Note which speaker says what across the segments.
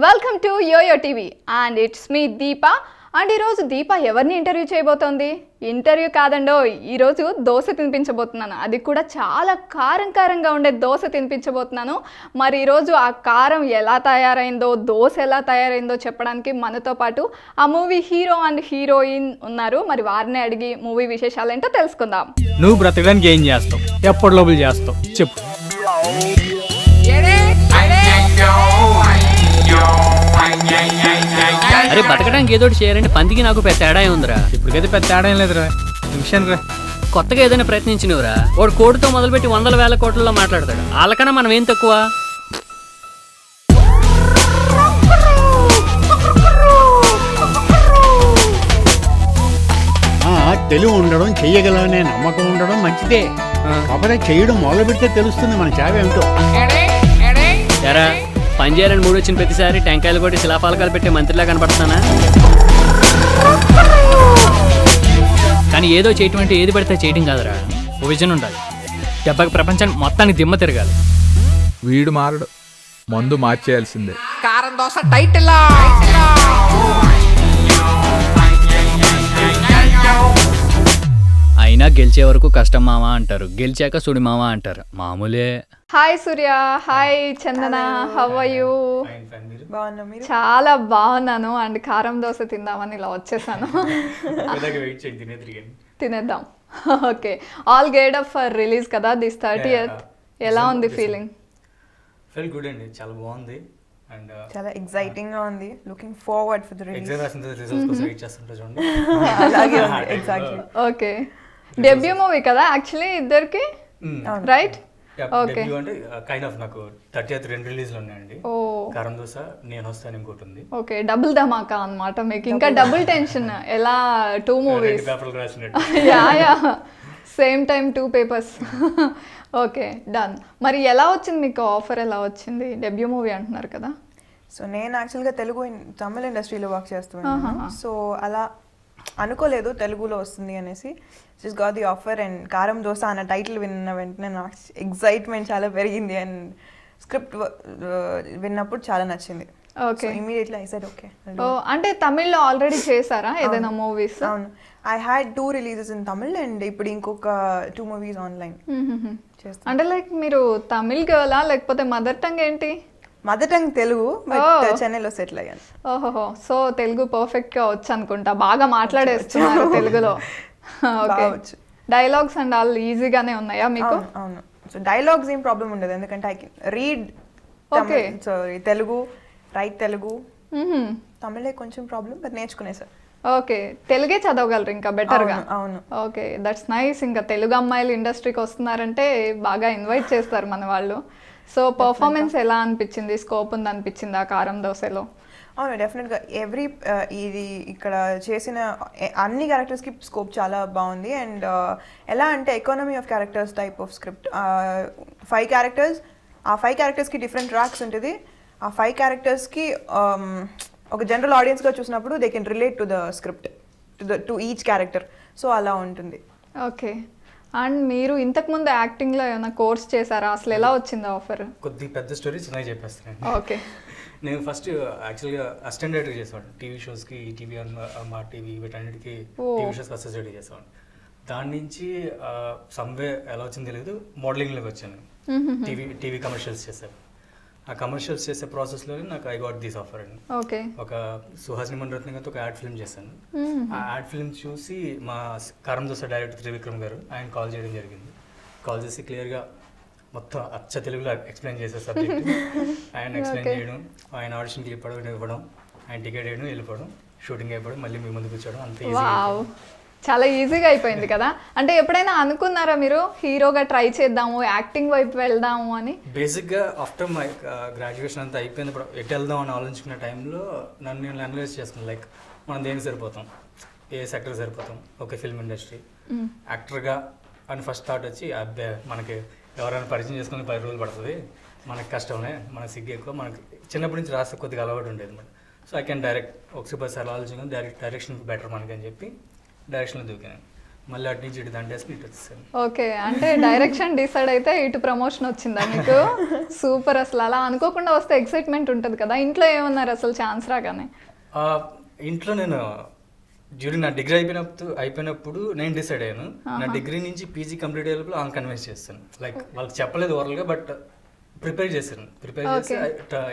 Speaker 1: Welcome to YoYo TV and it's me Deepa. And ఈరోజు దీప ఎవరిని interview చేయబోతోంది? ఇంటర్వ్యూ కాదండో, ఈరోజు దోశ తినిపించబోతున్నాను. అది కూడా చాలా కారంగా ఉండే దోశ తినిపించబోతున్నాను. మరి ఈరోజు ఆ కారం ఎలా తయారైందో, దోశ ఎలా తయారైందో చెప్పడానికి మనతో పాటు ఆ మూవీ హీరో అండ్ హీరోయిన్ ఉన్నారు. మరి వారిని అడిగి మూవీ విశేషాలు ఏంటో తెలుసుకుందాం.
Speaker 2: నువ్వు బ్రతకడానికి ఏం చేస్తావు? ఎప్పటి లోపల చేస్తావు చెప్పు.
Speaker 3: అరే బతకడానికి ఏదో చేయాలంటే పందికి నాకు పెద్ద తేడా ఉందిరా.
Speaker 2: ఇప్పటికైతే పెద్ద తేడా ఏం లేదురా. విషయానికి రా.
Speaker 3: కొత్తగా ఏదైనా ప్రయత్నించినవురా. వాడు కోటితో మొదలుపెట్టి 100,000 కోట్లలో మాట్లాడతాడు. వాళ్ళకన్నా మనం ఏం తక్కువ?
Speaker 4: తెలివి ఉండడం, చెయ్యగలనే నమ్మకం ఉండడం మంచిదే. కాకపోతే చేయడం మొదలు పెడితే తెలుస్తుంది మన చావేమిటో.
Speaker 3: ఎరా పని చేయాలని మూడు వచ్చిన ప్రతిసారి టెంకాయలు కొట్టి శిలాపాలకాలు పెట్టే మంత్రిలా కనపడుతున్నానా? కానీ ఏదో చేయటం అంటే ఏది పడితే చేయటం కాదురా.
Speaker 2: ఓ విజన్ ఉండాలి. దెబ్బకి ప్రపంచాన్ని మొత్తానికి దిమ్మ తిరగాలి.
Speaker 5: వీడు మారడు, మందు మార్చేయాల్సిందే.
Speaker 6: కారం దోశ టైటిల్.
Speaker 3: అయినా గెలిచే వరకు కష్టం మామ అంటారు, గెలిచాక సుడి మామ అంటారు. మామూలే.
Speaker 1: Hi Surya, hi Chandana, how are you? చాలా బాగున్నాను. అండ్ కారం దోశ తిందామని ఇలా వచ్చేసాను. తినేద్దాం. ఓకే, ఆల్ గేట్ అప్ ఫర్ రిలీజ్ కదా దిస్ 30th. ఎలా ఉంది ఫీలింగ్?
Speaker 7: ఫెల్ గుడ్ అండి, చాలా బాగుంది. అండ్
Speaker 6: చాలా ఎక్సైటింగ్ గా ఉంది. Looking forward for the release.
Speaker 7: Exam రాసిన రిజల్ట్స్ కోసం వెయిట్ చేస్తుంటా చూడండి.
Speaker 6: అలాగే ఉంది ఎగ్జాక్ట్లీ.
Speaker 1: ఓకే, డెబ్యూ మూవీ కదా యాక్చువల్లీ ఇద్దరికి, రైట్? ఓకే,
Speaker 7: డెబ్యూ అంటే కైండ్ ఆఫ్ నాకు 30th 2 రిలీజ్లు ఉన్నాయండి. కారం దోశ, నేను వస్తాను ఇంకోటి ఉంది.
Speaker 1: ఓకే, డబుల్ ధమాకా అన్నమాట మీకు. ఇంకా డబుల్ టెన్షన్. ఎలా 2 మూవీస్?
Speaker 7: పేపర్లు రాసినట్టు.
Speaker 1: Yeah same time 2 papers. Okay, done. మరి ఎలా వచ్చింది మీకు ఆఫర్? ఎలా వచ్చింది? డెబ్యూ మూవీ అంటున్నారు కదా.
Speaker 6: సో నేను యాక్చువల్గా తమిళ ఇండస్ట్రీలో వర్క్ చేస్తున్నాను. సో అలా అనుకోలేదు తెలుగులో వస్తుంది అనేసి. Just got the offer and Karam dosa అన్న టైటిల్ విన్న వెంటనే నాకు ఎక్సైట్మెంట్ చాలా పెరిగింది. అండ్ స్క్రిప్ట్ విన్నప్పుడు చాలా నచ్చింది.
Speaker 1: Okay,
Speaker 6: immediately I said okay.
Speaker 1: అంటే తమిళ్లో ఆల్రెడీ చేశారా ఏదైనా మూవీస్?
Speaker 6: అవును, I had 2 releases in Tamil and ఇప్పుడు ఇంకొక 2 మూవీస్ ఆన్లైన్ చేస్తాను.
Speaker 1: అంటే లైక్ మీరు తమిళ్ గర్లా లేకపోతే మదర్ టంగ్ ఏంటి?
Speaker 6: మదర్ టంగ్ తెలుగు, బట్ చెన్నైలో సెటిల్ అయ్యాను.
Speaker 1: ఓహో, సో తెలుగు పర్ఫెక్ట్ గా వచ్చు అనుకుంటా. బాగా మాట్లాడేస్తున్నారు తెలుగులో. ఓకే, డైలాగ్స్ అండ్ ఆల్ ఈజీగానే ఉన్నాయా మీకు?
Speaker 6: అవును, సో డైలాగ్స్ ఏం ప్రాబ్లం ఉండదు, ఎందుకంటే I can read Telugu, right Telugu. తమిళే కొంచెం ప్రాబ్లం, బట్ నేర్చుకునే సార్.
Speaker 1: ఓకే, తెలుగే చదవగలరు ఇంకా బెటర్గా.
Speaker 6: అవును.
Speaker 1: Okay, that's nice. ఇంకా తెలుగు అమ్మాయిలు ఇండస్ట్రీకి వస్తున్నారంటే బాగా ఇన్వైట్ చేస్తారు మన వాళ్ళు. సో పర్ఫార్మెన్స్ ఎలా అనిపించింది? స్కోప్ ఉంది అనిపించింది ఆ కారం దోశలో?
Speaker 6: అవును, డెఫినెట్గా ఇది ఇక్కడ చేసిన అన్ని క్యారెక్టర్స్కి స్కోప్ చాలా బాగుంది. అండ్ ఎలా అంటే economy of characters type of script. 5 characters, ఆ 5 క్యారెక్టర్స్కి డిఫరెంట్ ట్రాక్స్ ఉంటుంది. ఆ 5 క్యారెక్టర్స్కి ఒక జనరల్ ఆడియన్స్గా చూసినప్పుడు they can relate to the script, to each character. So అలా ఉంటుంది.
Speaker 1: ఓకే, అండ్ మీరు ఇంతకుముందు యాక్టింగ్లో ఏమైనా కోర్స్ చేశారా? అసలు ఎలా వచ్చింది ఆఫర్?
Speaker 7: కొద్ది పెద్ద స్టోరీ చిన్నగా చెప్పేస్తాను.
Speaker 1: ఓకే, నేను
Speaker 7: ఫస్ట్ యాక్చువల్గా అసిస్టెంట్ డైరెక్టర్ చేసేవాడు. టీవీ షోస్కి, ఈటీవీ, మా టీవీ, వీటన్నిటికీ టీవీ షోస్కి అసిస్టెంట్ చేసేవాడు. దాని నుంచి సమ్వే ఎలా వచ్చింది తెలియదు, మోడలింగ్లోకి వచ్చాను. టీవీ కమర్షియల్స్ చేశాను. ఆ కమర్షియల్స్ చేసే ప్రాసెస్లోనే నాకు ఐ గాట్ దిస్ ఆఫర్ అండి.
Speaker 1: ఓకే,
Speaker 7: ఒక సుహాసిని మణిరత్నం గారితో ఒక యాడ్ ఫిల్మ్ చేశాను. ఆ యాడ్ ఫిల్మ్ చూసి మా కారం దోశ డైరెక్టర్ త్రివిక్రమ్ గారు ఆయన కాల్ చేయడం జరిగింది. కాల్ చేసి క్లియర్గా మొత్తం అచ్చ తెలుగులో ఎక్స్ప్లెయిన్ చేసే సబ్జెక్ట్. ఆయన ఎక్స్ప్లెయిన్ చేయడం, ఆయన ఆడిషన్కి ఇవ్వడం, ఆయన టికెట్ వేయడం, వెళ్ళిపోవడం, షూటింగ్ అయిపోవడం, మళ్ళీ మీ ముందుకు వచ్చాడు. అంతే
Speaker 1: చాలా ఈజీగా అయిపోయింది కదా. అంటే ఎప్పుడైనా అనుకున్నారా మీరు హీరోగా ట్రై చేద్దాము, యాక్టింగ్ వైపు వెళ్దాము అని?
Speaker 7: బేసిక్గా ఆఫ్టర్ మై గ్రాడ్యుయేషన్ అంతా అయిపోయింది, ఇప్పుడు ఎటు వెళ్దాం అని ఆలోచించుకునే టైంలో నన్ను నేను అనలైజ్ చేసుకున్నాను. లైక్ మనం దేనికి సరిపోతాం, ఏ సెక్టర్ సరిపోతాం? ఓకే, ఫిల్మ్ ఇండస్ట్రీ యాక్టర్గా అని ఫస్ట్ థాట్ వచ్చి, అబ్బే మనకి ఎవరైనా పరిచయం చేసుకుని 10 రోజులు పడుతుంది, మనకు కష్టమే, మనకు సిగ్గు ఎక్కువ, మనకి చిన్నప్పటి నుంచి రాస్తే కొద్దిగా అలవాటు ఉండేది అనమాట. సో ఐ కెన్ డైరెక్ట్ ఒక సూపర్ సార్లు ఆలోచించుకొని డైరెక్షన్ బెటర్ మనకి అని చెప్పి డైరెక్షన్లో దూకాను. మళ్ళీ అటు నుంచి ఇటు దండేసుకుని ఇటు వచ్చేసాను.
Speaker 1: ఓకే, అంటే డైరెక్షన్ డిసైడ్ అయితే ఇటు ప్రమోషన్ వచ్చిందా మీకు? సూపర్. అసలు అలా అనుకోకుండా వస్తే ఎక్సైట్మెంట్ ఉంటుంది కదా. ఇంట్లో ఏమన్నారు అసలు ఛాన్స్ రాగానే?
Speaker 7: ఇంట్లో నేను డ్యూరింగ్ నా డిగ్రీ అయిపోయినప్పుడు నేను డిసైడ్ అయ్యాను. నా డిగ్రీ నుంచి పీజీ కంప్లీట్ అయ్యేటప్పుడు ఆమె కన్విన్స్ చేస్తాను. లైక్ వాళ్ళకి చెప్పలేదు ఓవరాల్గా, బట్ ప్రిపేర్ చేసి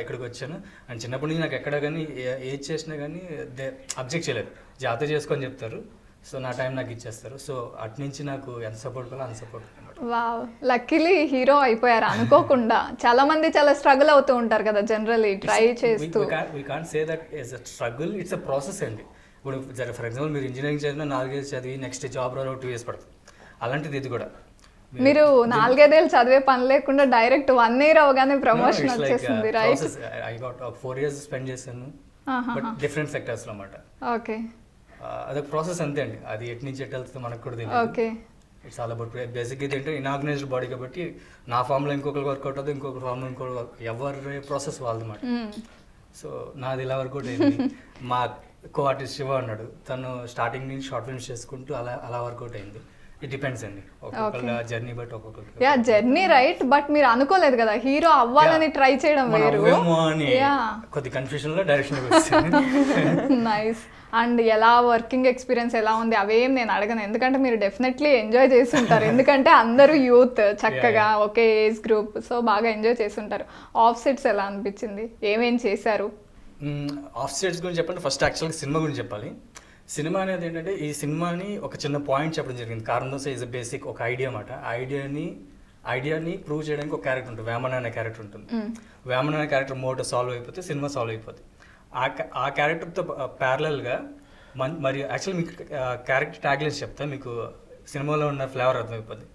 Speaker 7: ఇక్కడికి వచ్చాను. అండ్ చిన్నప్పటి నుంచి నాకు ఎక్కడ కానీ ఏది చేసినా కానీ అబ్జెక్ట్ చేయలేదు. జాతర చేసుకొని చెప్తారు, సో నా టైం నాకు ఇచ్చేస్తారు. సో అటు నుంచి నాకు ఎంత సపోర్ట్ కావాలో అంత సపోర్ట్ అనమాట.
Speaker 1: వావ్, లక్కీలీ హీరో అయిపోయారు అనుకోకుండా. చాలా మంది చాలా స్ట్రగుల్ అవుతూ ఉంటారు కదా జనరల్లీ ట్రై చేస్తూ.
Speaker 7: We can't say that it's a struggle, it's a process అండి. ఇప్పుడు ఫర్ ఎగ్జాంపుల్ మీరు ఇంజనీరింగ్ చదివిన 4 years చదివి నెక్స్ట్ జాబ్ రావడం 2 years పడుతుంది. అలాంటిది ఇది కూడా.
Speaker 1: మీరు 4-5 ఏళ్ళు చదివే పని లేకుండా డైరెక్ట్ 1 year అవగానే ప్రమోషన్ వచ్చేసింది, right?
Speaker 7: I got 4 years spend చేశాను, బట్ డిఫరెంట్ సెక్టర్స్ లో అన్నమాట.
Speaker 1: ఓకే,
Speaker 7: అదొక ప్రాసెస్ అంతే అండి. అది ఎటు నుంచి ఎటు వెళ్తుందో మనకు కూడా తెలియదు.
Speaker 1: Okay.
Speaker 7: It's all about basic. ఇది ఏంటంటే ఇనార్గనైజ్డ్ బాడీ కాబట్టి నా ఫామ్లో ఇంకొకరు వర్కౌట్ అవుతుంది, ఇంకొక ఫామ్లో ఇంకొకరు ఎవరి ప్రాసెస్ వాళ్ళది మాట. సో నాది ఇలా వర్కౌట్ అయింది. మా కో ఆర్టిస్ట్ శివ అన్నాడు, తను స్టార్టింగ్ నుంచి షార్ట్ ఫిల్మ్స్ చేసుకుంటూ అలా వర్కౌట్ అయింది. ఇట్ డిపెండ్స్ అండి, ఒక్కొక్కళ్ళ జర్నీ బట్ ఒక్కొక్కరికి.
Speaker 1: Yeah, journey right. బట్ మీరు అనుకోలేదు కదా హీరో అవ్వాలని ట్రై చేయడం వేరు.
Speaker 7: కొద్ది కన్ఫ్యూజన్ లో డైరెక్షన్ వచ్చింది.
Speaker 1: నైస్. అండ్ ఎలా వర్కింగ్ ఎక్స్పీరియన్స్ ఎలా ఉంది అవేం నేను అడగను, ఎందుకంటే మీరు డెఫినెట్లీ ఎంజాయ్ చేసి ఉంటారు. ఎందుకంటే అందరూ యూత్, చక్కగా ఒకే ఏజ్ గ్రూప్, సో బాగా ఎంజాయ్ చేసి ఉంటారు. ఆఫ్ సెట్స్ ఎలా అనిపించింది, ఏమేం చేశారు?
Speaker 7: ఆఫ్ సెట్స్ గురించి చెప్పండి. ఫస్ట్ యాక్చువల్గా సినిమా గురించి చెప్పాలి. సినిమా అనేది ఏంటంటే, ఈ సినిమాని ఒక చిన్న పాయింట్ చెప్పడం జరిగింది. కారణం దోశ ఈజ్ అ బేసిక్ ఒక ఐడియా అన్నమాట. ఐడియాని ప్రూవ్ చేయడానికి ఒక క్యారెక్టర్ ఉంటుంది, వేమన అనే క్యారెక్టర్ ఉంటుంది. వేమన అనే క్యారెక్టర్ మోటో సాల్వ్ అయిపోతే సినిమా సాల్వ్ అయిపోతుంది. ఆ క్యారెక్టర్తో ప్యారలల్గా మరి యాక్చువల్లీ మీకు క్యారెక్టర్ ట్యాగ్లైన్స్ చెప్తా, మీకు సినిమాలో ఉన్న ఫ్లేవర్ అర్థమైపోద్ది.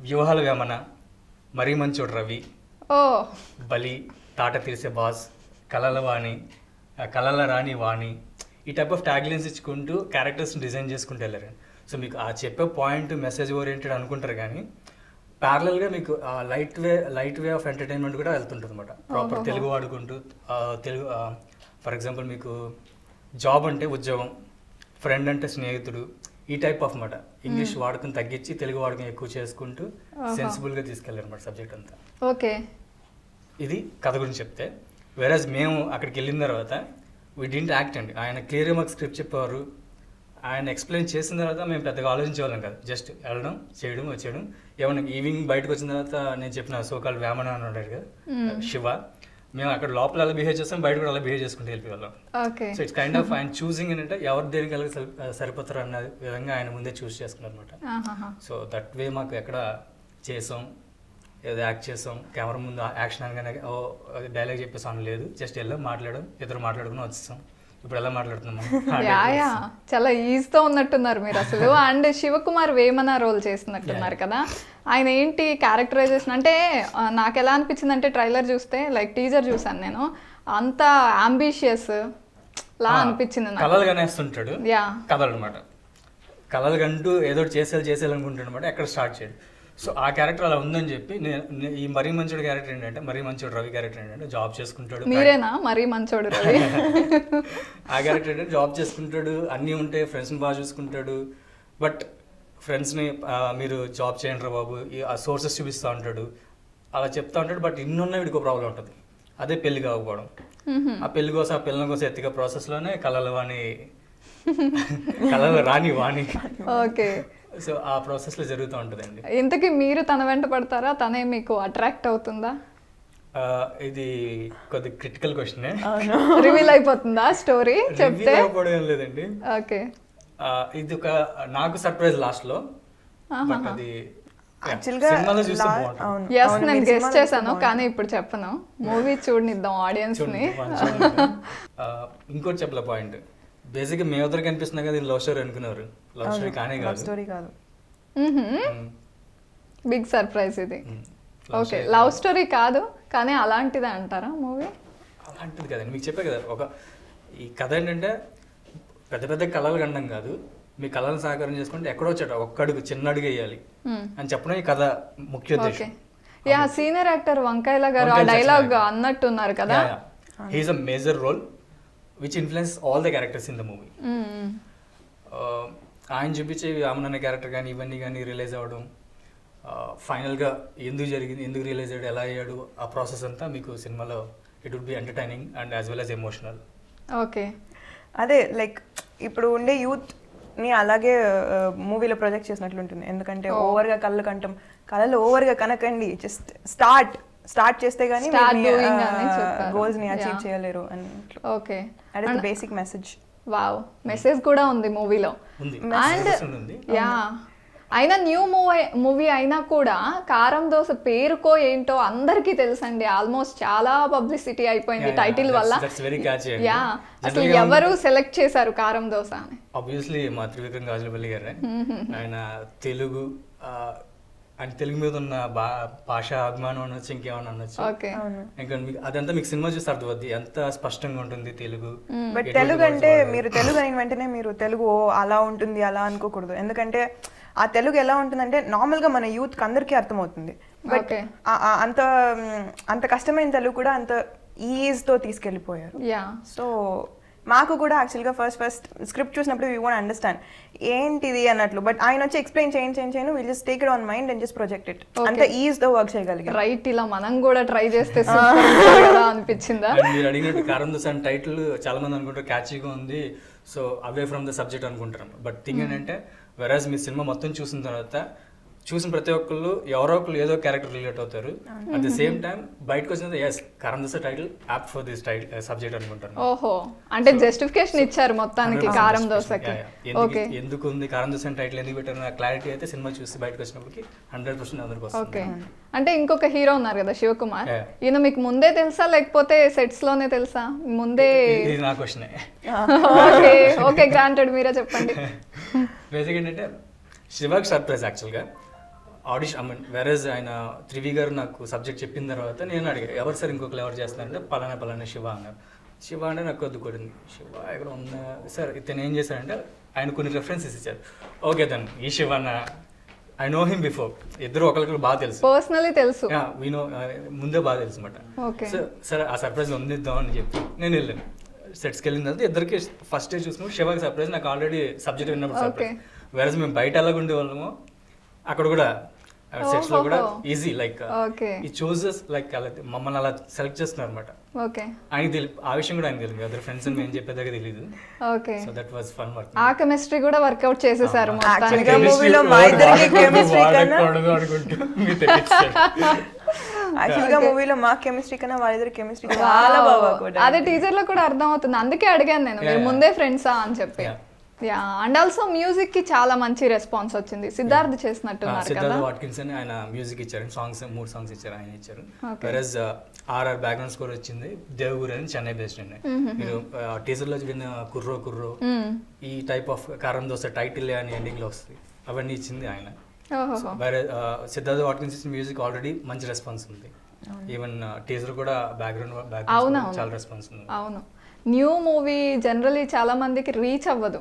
Speaker 7: వ్యూహాల వేమన, మరీ మంచోడు రవి,
Speaker 1: ఓ
Speaker 7: బలి, తాట తీసే బాస్, కలల వాణి, కలల రాణి వాణి, ఈ టైప్ ఆఫ్ ట్యాగ్లైన్స్ ఇచ్చుకుంటూ క్యారెక్టర్స్ని డిజైన్ చేసుకుంటూ వెళ్ళారు. సో మీకు ఆ చెప్పే పాయింట్ మెసేజ్ ఓరియంటెడ్ అనుకుంటారు, కానీ ప్యారలల్గా మీకు లైట్ వే ఆఫ్ ఎంటర్టైన్మెంట్ కూడా వెళ్తుంటుంది అనమాట. ప్రాపర్ తెలుగు వాడుకుంటూ తెలుగు ఫర్ ఎగ్జాంపుల్ మీకు జాబ్ అంటే ఉద్యోగం, ఫ్రెండ్ అంటే స్నేహితుడు, ఈ టైప్ ఆఫ్ మాట. ఇంగ్లీష్ వాడుకుని తగ్గించి తెలుగు వాడుకుని ఎక్కువ చేసుకుంటూ సెన్సిబుల్గా తీసుకెళ్ళారు అనమాట సబ్జెక్ట్ అంతా.
Speaker 1: ఓకే,
Speaker 7: ఇది కథ గురించి చెప్తే. వేరేజ్ మేము అక్కడికి వెళ్ళిన తర్వాత వీ డింట్ యాక్ట్ అండి. ఆయన క్లియర్గా మాకు స్క్రిప్ట్ చెప్పేవారు. ఆయన ఎక్స్ప్లెయిన్ చేసిన తర్వాత మేము పెద్దగా ఆలోచించేవాళ్ళం కాదు, జస్ట్ వెళ్ళడం, చేయడం, వచ్చేయడం. ఏమన్నా ఈవినింగ్ బయటకు వచ్చిన తర్వాత నేను చెప్పిన సోకాల్ వేమన అని ఉంటాడు కదా శివ, మేము అక్కడ లోపల అలా బిహేవ్ చేస్తాం, బయట కూడా అలా బిహేవ్ చేసుకుంటూ వెళ్ళిపోయాం. సో ఇట్స్ కైండ్ ఆఫ్ ఆయన చూసింగ్ ఏంటంటే ఎవరి దేనికి కలిగి సరిపోతారు అన్న విధంగా ఆయన ముందే చూస్ చేసుకున్నారు అనమాట. సో దట్ వే మాకు ఎక్కడ చేసాం, ఏదో యాక్ట్ చేసాం, కెమెరా ముందు యాక్షన్ అనగానే డైలాగ్ చెప్పేసాం లేదు, జస్ట్ వెళ్ళాం, మాట్లాడడం, ఇద్దరు మాట్లాడుకుని వచ్చేసాం. ఇప్పుడు ఎలా మాట్లాడుతున్నాం,
Speaker 1: యా చాలా ఈజీతో ఉన్నట్టున్నారు మీరు అసలు. అండ్ శివకుమార్ వేమన రోల్ చేస్తున్నట్టున్నారు కదా, ఆయన ఏంటి క్యారెక్టరైజేషన్ అంటే నాకు ఎలా అనిపించింది అంటే, ట్రైలర్ చూస్తే లైక్ టీజర్ చూసాను నేను, అంత అంబిషియస్ లా అనిపించింది నాకు.
Speaker 7: కలలు కనేస్తుంటాడు, కథలు అనమాట. కలలు కంటూ ఏదో చేసేయాలనుకుంటాడు అనమాట, ఎక్కడ స్టార్ట్ చేయడు. సో ఆ క్యారెక్టర్ అలా ఉందని చెప్పి ఈ మరీ మంచోడు క్యారెక్టర్ ఏంటంటే, మరీ మంచోడు రవి క్యారెక్టర్ ఏంటంటే జాబ్ చేసుకుంటాడు.
Speaker 1: మీరేనా మరీ మంచోడు రవి?
Speaker 7: ఆ క్యారెక్టర్ ఏంటంటే జాబ్ చేసుకుంటాడు, అన్నీ ఉంటాయి, ఫ్రెండ్స్ని బాగా చూసుకుంటాడు. బట్ ఫ్రెండ్స్ని మీరు జాబ్ చేయండి రా బాబు, ఆ సోర్సెస్ చూపిస్తూ ఉంటాడు, అలా చెప్తా ఉంటాడు. బట్ ఇన్నున్న వీడికి ఒక ప్రాబ్లం ఉంటుంది, అదే పెళ్లి కాకపోవడం. ఆ పెళ్లి కోసం, ఆ పిల్లల కోసం ఎత్తిగా ప్రాసెస్లోనే కళల రాని వాణి.
Speaker 1: ఓకే,
Speaker 7: సో ఆ ప్రాసెస్లో జరుగుతూ ఉంటుందండి.
Speaker 1: ఇంతకీ మీరు తన వెంట పడతారా, తనే మీకు అట్రాక్ట్ అవుతుందా?
Speaker 7: ఇది కొద్ది క్రిటికల్ క్వశ్చన్.
Speaker 1: రివీల్ అయిపోతుందా స్టోరీ చెప్తే?
Speaker 7: లేదండి.
Speaker 1: ఓకే,
Speaker 7: ఇది ఒక నాకు సర్ప్రైజ్ లాస్ట్ లో. అది
Speaker 1: ఎస్ నేను గెస్ట్ చేశాను, కానీ ఇప్పుడు చెప్పను. మూవీ చూడనిద్దాం ఆడియన్స్ ని.
Speaker 7: ఇంకోటి చెప్పలే పాయింట్, బేసిక్ గా మేమిద్దరు కనిపిస్తున్నా కదా లవ్ స్టోరీ అనుకున్నారు. లవ్ స్టోరీ కానే కాదు,
Speaker 1: బిగ్ సర్ప్రైజ్ ఇది. ఓకే, లవ్ స్టోరీ కాదు కానీ అలాంటిదే అంటారా మూవీ?
Speaker 7: అలాంటిది కదండి, మీకు చెప్పే కదా. ఈ కథ ఏంటంటే పెద్ద పెద్ద కళలు కండం కాదు, మీ కళలను సహకారం చేసుకుంటే ఎక్కడో వచ్చాట ఒక్కడుగు, చిన్న అడుగు వేయాలి అని చెప్పడం ఈ కథ ముఖ్య ఉద్దేశం.
Speaker 1: యా, సీనియర్ యాక్టర్ వంకాయల గారు ఆ డైలాగ్ అన్నట్టున్నారు కదా.
Speaker 7: He is a major role which influence all the characters in the movie. ఆయన చూపించే అమ్మనన్న క్యారెక్టర్ కానీ ఇవన్నీ కానీ రియలైజ్ అవ్వడం, ఫైనల్గా ఎందుకు జరిగింది, ఎందుకు రియలైజ్ అయ్యాడు, ఎలా అయ్యాడు, ఆ ప్రాసెస్ అంతా మీకు సినిమాలో it would be entertaining and as well as emotional.
Speaker 1: Okay.
Speaker 6: అదే లైక్ ఇప్పుడు ఉండే యూత్ని అలాగే మూవీలో ప్రొజెక్ట్ చేసినట్లు ఉంటుంది. ఎందుకంటే ఓవర్గా కళలు ఓవర్గా కనకండి, జస్ట్ స్టార్ట్ చేస్తే కానీ గోల్స్ని అచీవ్ చేయలేరు అని.
Speaker 1: Okay.
Speaker 6: That is the basic message.
Speaker 1: Wow, message కూడా ఉంది మూవీలో.
Speaker 7: ఉంది.
Speaker 1: అండ్
Speaker 7: ఉంది.
Speaker 1: యా, అయినా న్యూ మూవీ అయినా కూడా కారం దోశ పేరుకో ఏంటో అందరికీ తెలుసండి. ఆల్మోస్ట్ చాలా పబ్లిసిటీ అయిపోయింది టైటిల్ వల్ల. యా, అసలు ఎవరు సెలెక్ట్ చేశారు కారం దోశ అని?
Speaker 7: ఆబ్వియస్లీ మా త్రివిక్రమ్ గాజులపల్లి గారే. ఆయన తెలుగు అంటే తెలుగు మీద ఉన్న భాషా అభిమానం అనొచ్చు, ఇంకేమన్నా అనొచ్చు.
Speaker 1: ఓకే.
Speaker 7: ఇంకా అదంతా మీకు సినిమా చూస్తే అర్థమవుద్ది ఎంత స్పష్టంగా ఉంటుంది తెలుగు.
Speaker 6: బట్ తెలుగు అంటే మీరు తెలుగు అయిన వెంటనే మీరు తెలుగు అలా ఉంటుంది అలా అనుకోకూడదు. ఎందుకంటే ఆ తెలుగు ఎలా ఉంటుందంటే నార్మల్గా మన యూత్కి అందరికీ అర్థమవుతుంది. బట్ అంత కష్టమైన తెలుగు కూడా అంత ఈజ్తో తీసుకెళ్ళిపోయారు. సో మాకు కూడా యాక్చువల్గా ఫస్ట్ స్క్రిప్ట్ చూసినప్పుడు వీ వాంట్ అండర్స్టాండ్ ఏంటిది అన్నట్లు. బట్ ఆయన వచ్చి ఎక్స్ప్లెయిన్ చేయను will just take it on mind and just project it. అంత ఈజ్తో వర్క్ చేయగలిగారు.
Speaker 1: రైట్, ఇలా మనం కూడా ట్రై చేస్తే అనిపించిందా?
Speaker 7: మీరు అడిగినట్టు కారం దోశ అని టైటిల్ చాలా మంది అనుకుంటారు క్యాచీగా ఉంది, so away from the subject అనుకుంటారు. బట్ థింగ్ ఏంటంటే వెరాజ్ మీ సినిమా మొత్తం చూసిన తర్వాత చూసిన ప్రతి ఒక్కళ్ళు ఎవరో ఒకళ్ళు ఏదో క్యారెక్టర్ రిలేట్ అవుతారు. అట్ ద సేమ్ టైం బయటకు వచ్చిన ఎస్ కారం dosa title apt for this subject అనుకుంటారు.
Speaker 1: ఓహో, అంటే జస్టిఫికేషన్ ఇచ్చారు మొత్తానికి కారం దోశకి. ఓకే,
Speaker 7: ఎందుకు ఉంది కారం దోశ టైటిల్ ఎందుకు పెట్టారు క్లారిటీ అయితే సినిమా చూసి బయటకు వచ్చినప్పటికి 100% అందరికి వస్తుంది.
Speaker 1: ఓకే. అంటే ఇంకొక హీరో ఉన్నారు కదా శివకుమార్, ఈయన మీకు ముందే తెలుసా లేకపోతే సెట్స్ లోనే తెలుసా? ముందే.
Speaker 7: ఇది నా క్వశ్చనే.
Speaker 1: ఓకే ఓకే, గ్రాంటెడ్, మీరే చెప్పండి.
Speaker 7: బేసిక్ ఏంటంటే శివాకి సర్ప్రైజ్ యాక్చువల్గా ఆడిషన్ వేరేజ్ ఆయన త్రివి గారు నాకు సబ్జెక్ట్ చెప్పిన తర్వాత నేను అడిగా ఎవరు సార్ ఇంకొకరు ఎవరు చేస్తున్నారంటే పలానా శివ అన్నారు. శివ అంటే నాకు కొద్ది కొట్టింది. శివ ఎక్కడ ఉన్నా సార్ ఇతను ఏం చేశారంటే ఆయన కొన్ని రెఫరెన్సెస్ ఇచ్చారు. ఓకే తను ఈ శివ అన్న ఐ నో హిమ్ బిఫోర్, ఇద్దరు ఒకరికి బాగా తెలుసు,
Speaker 1: పర్సనలీ తెలుసు,
Speaker 7: వీనో ముందే బాగా తెలుసు అనమాట. సో సరే ఆ సర్ప్రైజ్ ఉందిద్దాం అని చెప్పి నేను వెళ్ళాను. సెట్స్కి వెళ్ళిన తర్వాత ఇద్దరికి ఫస్ట్ డే చూసినప్పుడు శివకి సర్ప్రైజ్, నాకు ఆల్రెడీ సబ్జెక్ట్ విన్నప్పుడు సర్ప్రైజ్. వేరే మేము బయట ఎలాగ ఉండేవాళ్ళము అక్కడ కూడా సెట్స్ లో కూడా ఈజీ లైక్ ఈ చూసెస్ లైక్ మమ్మల్ని అలా సెలెక్ట్ చేస్తున్నారు అనమాట. ఆయనకి తెలియదు ఆ విషయం కూడా, ఆయన తెలియదు అదర్ ఫ్రెండ్స్ అని మేము చెప్పేదాకా తెలియదు. So that was fun work.
Speaker 1: ఆ కెమిస్ట్రీ కూడా వర్కౌట్ చేసేసారు.
Speaker 6: మూవీలో మా ఇద్దరికి కెమిస్ట్రీ కన్నా యాక్చువల్గా మూవీలో మా కెమిస్ట్రీ కన్నా వాళ్ళిద్దరి కెమిస్ట్రీ చాలా బాగా,
Speaker 1: అదే టీజర్ లో కూడా అర్థం అవుతుంది. అందుకే అడిగాను నేను, మీరు ముందే ఫ్రెండ్సా అని చెప్పి. యా, అండ్ ఆల్సో మ్యూజిక్ కి చాలా మంచి రెస్పాన్స్ వచ్చింది. సిద్ధార్థ్ చేసినట్టున్నారు కదా.
Speaker 7: సిద్ధార్థ్ వాట్కిన్స్ అని ఆయన మ్యూజిక్ ఇచ్చారు, సాంగ్స్ 3 సాంగ్స్ ఇచ్చారు, ఆయన ఇచ్చారు. వెరస్ ఆర్ఆర్ బ్యాక్గ్రౌండ్ స్కోర్ వచ్చింది దేవగురు అని చెన్నై బేస్డ్ అండి. మీరు టీజర్ లో విన్న కుర్రో ఈ టైప్ ఆఫ్ కారం దోశ టైటిల్ అని ఎండింగ్ లో వస్తుంది, అవన్నీ ఇచ్చింది ఆయన. వేరే సిద్ధార్థ్ వాట్కిన్స్ ఇచ్చిన మ్యూజిక్ ఆల్రెడీ మంచి రెస్పాన్స్ ఉంది. ఈవెన్ టీజర్ కూడా బ్యాక్గ్రౌండ్ చాలా రెస్పాన్స్ ఉంది.
Speaker 1: అవును, న్యూ మూవీ జనరలీ చాలా మందికి రీచ్ అవ్వదు,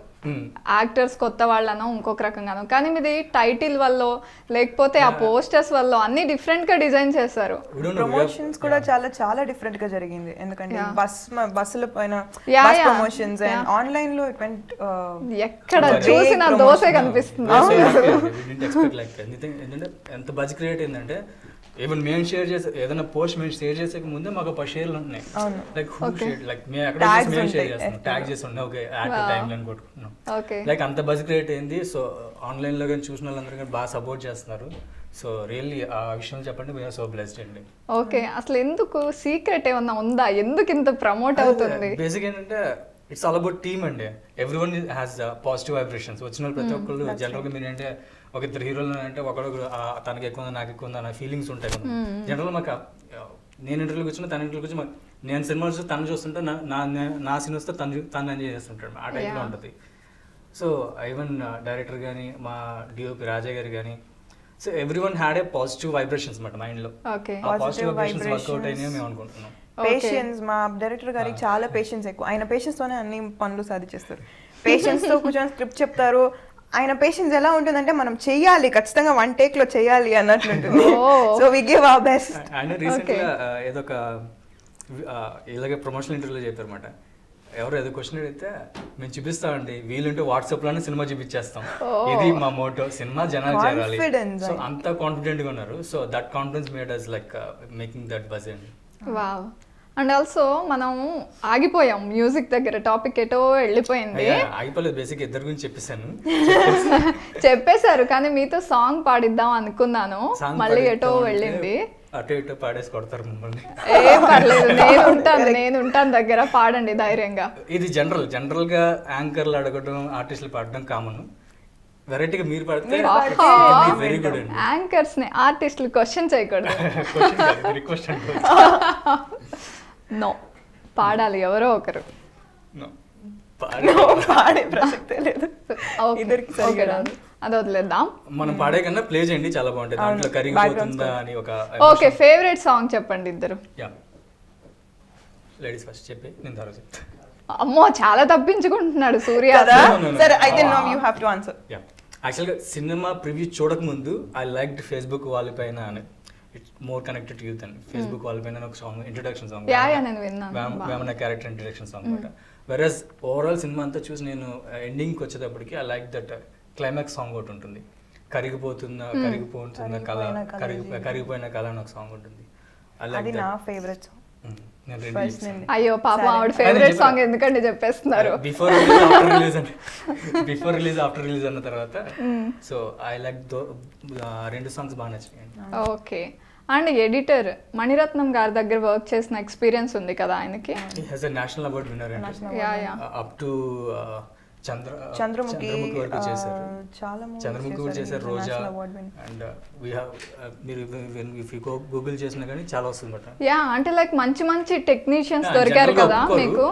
Speaker 1: యాక్టర్స్ కొత్త వాళ్ళనో ఇంకొక రకంగానో. కానీ మీది టైటిల్ వల్ల లేకపోతే ఆ పోస్టర్స్ వల్ల అన్ని డిఫరెంట్ గా డిజైన్ చేస్తారు.
Speaker 6: ప్రమోషన్స్ కూడా చాలా డిఫరెంట్ గా జరిగింది. ఎందుకంటే బస్సుల పైన ప్రమోషన్స్ అండ్ ఆన్లైన్ లో
Speaker 1: ఎక్కడ చూసినా దోసే కనిపిస్తుంది.
Speaker 7: ఎంత బజ్ క్రియేట్ అయిందంటే ఈవెన్ మేము షేర్ చేసే ఏదైనా పోస్ట్ మేము షేర్ చేసే ముందే మాకు 10 షేర్లు ఉన్నాయి. లైక్ హూ షేర్ లైక్ మేము ఎక్కడ మేము షేర్ చేస్తున్నాం, ట్యాగ్ చేసి ఉన్నాయి, ఓకే యాక్ట్ టైం లైన్ కొట్టుకున్నాం. లైక్ అంత బజ్ క్రియేట్ అయింది. సో ఆన్లైన్ లో కానీ చూసిన వాళ్ళందరూ కానీ బాగా సపోర్ట్ చేస్తున్నారు. సో రియల్లీ ఆ విషయం చెప్పండి, వీఆర్ సో బ్లెస్డ్ అండి.
Speaker 1: ఓకే, అసలు ఎందుకు సీక్రెట్ ఏమన్నా ఉందా, ఎందుకు ఇంత ప్రమోట్ అవుతుంది?
Speaker 7: బేసిక్ ఏంటంటే ఇట్స్ ఆల్ అబౌట్ టీమ్ అండి. Everyone has positive vibrations. వచ్చిన ప్రతి ఒక్కళ్ళు జనరల్గా మీరు అంటే ఒక ఇద్దరు హీరోలు అంటే ఒకడు తనకి ఎక్కువ ఉందా నాకు ఎక్కువ ఉందా అన్న ఫీలింగ్స్ ఉంటాయి కదా. జనరల్ మాకు నేను ఇంటర్వ్యూకి వచ్చిన తన ఇంటర్వ్యూకి వచ్చి నేను సినిమా చూస్తే తను చూస్తుంటే నా సినిమా వస్తే తను ఎంజాయ్ చేస్తుంటాడు, ఆ టైప్లో ఉంటుంది. సో ఈవెన్ డైరెక్టర్ కానీ మా డిఓపి రాజా గారు కానీ, so everyone had a positive vibrations అన్నమాట మైండ్లో. ఆ పాజిటివ్ వైబ్రేషన్స్ వర్కౌట్ అయినాయి మేము అనుకుంటున్నాం.
Speaker 6: పేషెన్స్, మా డైరెక్టర్ గారికి చాలా పేషెన్స్ ఎక్కువ. ఆయన పేషెన్స్ తోనే అన్ని పనులు సాధించేస్తారు. పేషెన్స్ తో కూర్చొని స్క్రిప్ట్ చెప్తారు. ఆయన పేషెన్స్ ఎలా ఉంటుందంటే మనం చెయ్యాలి, ఖచ్చితంగా 1 take లో చెయ్యాలి అన్నట్లు ఉంటుంది. So we give our best.
Speaker 7: ఆయన రీసెంట్ గా ఏదో ఒక ఇలాగే ప్రమోషనల్ ఇంటర్వ్యూలో చెప్పారన్నమాట. ఎవరు ఏదో క్వశ్చన్ అడిగితే మేము చూపిస్తామండి, వీలుంటే వాట్సాప్లోనే సినిమా చూపించేస్తాం, ఇది మా మోటో, సినిమా జనాలు చేరాలి.
Speaker 6: Confidence.
Speaker 7: సో అంత కాన్ఫిడెంట్గా ఉన్నారు. So that confidence made us like making that buzz అండి.
Speaker 1: వావ్. అండ్ ఆల్సో మనం ఆగిపోయాం మ్యూజిక్ దగ్గర, టాపిక్ ఎటో వెళ్ళిపోయింది.
Speaker 7: అయిపోలేదు, బేసిక్ ఇద్దరు గురించి చెప్పేశాను.
Speaker 1: చెప్పేశారు, కానీ మీతో సాంగ్ పాడిద్దాం అనుకున్నాను,
Speaker 7: Song
Speaker 1: మళ్ళీ ఎటో
Speaker 7: పాడిద్దాం
Speaker 1: వెళ్ళింది.
Speaker 7: అంటే అటు ఇటు పాడేసి కొడతారు మమ్మల్ని.
Speaker 1: ఏం పర్లేదు, నేను ఉంటాను దగ్గర, పాడండి ధైర్యంగా.
Speaker 7: ఇది జనరల్గా యాంకర్లు అడగడం, ఆర్టిస్టులు పాడడం కామన్. వెరైటీగా మీరు పాడితే వెరీ గుడ్ అండి.
Speaker 1: యాంకర్స్ ని ఆర్టిస్టులు క్వశ్చన్ చేయకూడదు.
Speaker 7: రిక్వెస్ట్ అండి.
Speaker 1: నో, పాడాలి ఎవరో ఒకరు.
Speaker 6: పాడే ప్రసక్తే లేదు.
Speaker 1: Okay,
Speaker 6: ఇద్దరికి
Speaker 1: okay,
Speaker 6: సరిగా
Speaker 1: done. అది వదిలేద్దాం.
Speaker 7: మనం పాడే కన్నా ప్లే చేయండి, చాలా బాగుంటుంది. దాంట్లో కరిగిపోతుందా అని ఒక
Speaker 1: ఓకే, ఫేవరెట్ సాంగ్ చెప్పండి ఇద్దరు.
Speaker 7: యా, లేడీస్ ఫస్ట్ చెప్పి నేను తర్వాత చెప్తా.
Speaker 1: అమ్మో, చాలా తప్పించుకుంటున్నాడు సూర్య.
Speaker 6: కదా
Speaker 7: No.
Speaker 6: సరే అయితే no you have to answer.
Speaker 7: Yeah, యాక్చువల్గా సినిమా ప్రివ్యూ చూడకముందు ఐ లైక్డ్ ఫేస్బుక్ వాళ్ళపైన అని, it's more connected to youth అని. ఫేస్బుక్ వాళ్ళపైన ఒక సాంగ్, ఇంట్రొడక్షన్ సాంగ్,
Speaker 1: యా, నేను విన్నాను.
Speaker 7: వేమన క్యారెక్టర్ ఇంట్రొడక్షన్ సాంగ్ అనమాట. వెరస్ ఓవరాల్ సినిమా అంతా చూసి నేను ఎండింగ్కి వచ్చేటప్పటికి I like that climax song ఒకటి ఉంటుంది, కరిగిపోతున్న కళ, కరిగిపోయిన కళ అని ఒక సాంగ్ ఉంటుంది. ఐ లైక్
Speaker 6: అది నా
Speaker 7: దట్.
Speaker 6: ఫేవరెట్.
Speaker 7: నేను
Speaker 6: ఫస్ట్
Speaker 7: రెండు
Speaker 6: నుండి
Speaker 1: అయ్యో పాపం, ఆవిడ ఫేవరెట్ సాంగ్ ఎందుకంటే చెప్పేస్తున్నారు.
Speaker 7: బిఫోర్ రిలీజ్ ఆఫ్టర్ రిలీజ్ అన్న తర్వాత. సో ఐ లైక్ రెండు సాంగ్స్ బాగా నచ్చినాయి.
Speaker 1: ఓకే. అండ్ ఎడిటర్ మణిరత్నం గారి దగ్గర వర్క్ చేసిన ఎక్స్పీరియన్స్ ఉంది కదా ఆయనకి.
Speaker 7: Has a national award winner
Speaker 1: yeah.
Speaker 7: Up to
Speaker 6: Chandramukhi
Speaker 7: వరకు చేశారు.
Speaker 6: చాలా
Speaker 7: చంద్రముఖి కూడా చేశారు, రోజా. అండ్ వీ హ్యావ్ మీరు ఇఫ్ యూ గూగుల్ చేసినా కానీ చాలా వస్తుంది అనమాట.
Speaker 1: యా, అంటే లైక్ మంచి మంచి టెక్నీషియన్స్ దొరికారు కదా మీకు.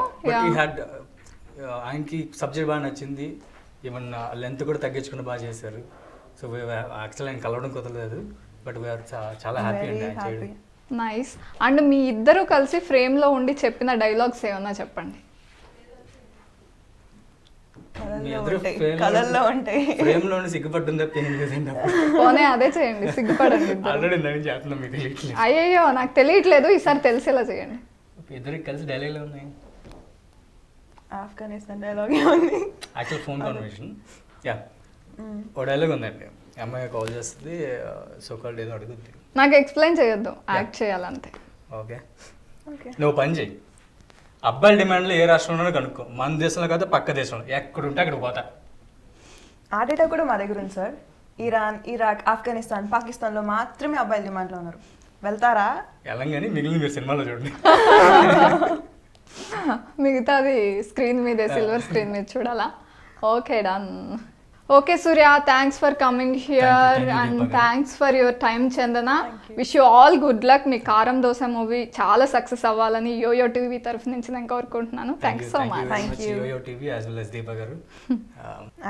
Speaker 7: ఆయనకి సబ్జెక్ట్ బాగా నచ్చింది, ఈవెన్ లెంత్ కూడా తగ్గించుకుని బాగా చేశారు. సో యాక్చువల్ ఆయన కలవడం కుదరలేదు, బట్ వీఆర్ చాలా హ్యాపీ అండి ఆయన చేయడం.
Speaker 1: నైస్. అండ్ మీ ఇద్దరు కలిసి ఫ్రేమ్ లో ఉండి చెప్పిన డైలాగ్స్ ఏమన్నా చెప్పండి.
Speaker 6: కలర్లో ఉంటాయి.
Speaker 7: ఫ్రేమ్ లో సిగ్గుపడ్డం తప్ప ఏం లేదండి.
Speaker 1: పోనీ అదే చేయండి, సిగ్గుపడండి.
Speaker 7: ఆల్రెడీ నేను చేస్తున్నాను, మీకు తెలియట్లేదు.
Speaker 1: అయ్యయ్యో, నాకు తెలియట్లేదు, ఈసారి తెలిసేలా చేయండి.
Speaker 7: ఇద్దరికి కలిసి డైలాగ్లో ఉన్నాయి.
Speaker 6: ఆఫ్ఘనిస్తాన్ డైలాగ్ ఉంది
Speaker 7: యాక్చువల్ ఫోన్ కాన్వర్సేషన్. యా, ఓ డైలాగ్ ఉందండి, అమ్మాయి కాల్ చేస్తుంది, సో కాల్డ్ ఏదో అడుగుద్ది.
Speaker 1: నాకు ఎక్స్ప్లెయిన్ చేయొద్దు, యాక్ట్ చేయాలంతే.
Speaker 7: ఓకే, నువ్వు పని చేయి, అబ్బాయిల డిమాండ్లో ఏ రాష్ట్రంలోనో కనుక్కో, మన దేశంలో కాదు పక్క దేశంలో, ఎక్కడుంటే అక్కడ పోతా.
Speaker 6: ఆ డేటా కూడా మా దగ్గర ఉంది సార్. ఇరాన్, ఇరాక్, ఆఫ్ఘనిస్తాన్, పాకిస్తాన్లో మాత్రమే అబ్బాయిల డిమాండ్లో ఉన్నారు. వెళ్తారా?
Speaker 7: వెళ్ళంగానే మిగిలిన మీరు సినిమాలో చూడండి.
Speaker 1: మిగతాది స్క్రీన్ మీదే, సిల్వర్ స్క్రీన్ మీద చూడాలా. Okay, done. Okay Surya, thanks for coming here and thanks for your time Chandana. Wish you all good luck. మీ కారం దోశ మూవీ చాలా సక్సెస్ అవ్వాలని యోయో టీవీ తరఫు నుంచి నేను కోరుకుంటున్నాను. Thanks so much.
Speaker 6: Thank you.
Speaker 7: YoYo TV as well as Deepa గారు.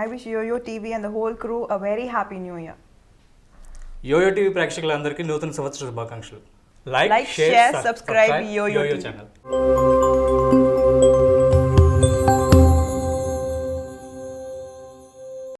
Speaker 6: I wish Yo-Yo TV and the whole crew a very happy new year.
Speaker 7: YoYo TV ప్రేక్షకులందరికీ నూతన సంవత్సర శుభాకాంక్షలు.
Speaker 6: Like, share, subscribe Yo-Yo TV.
Speaker 7: Channel.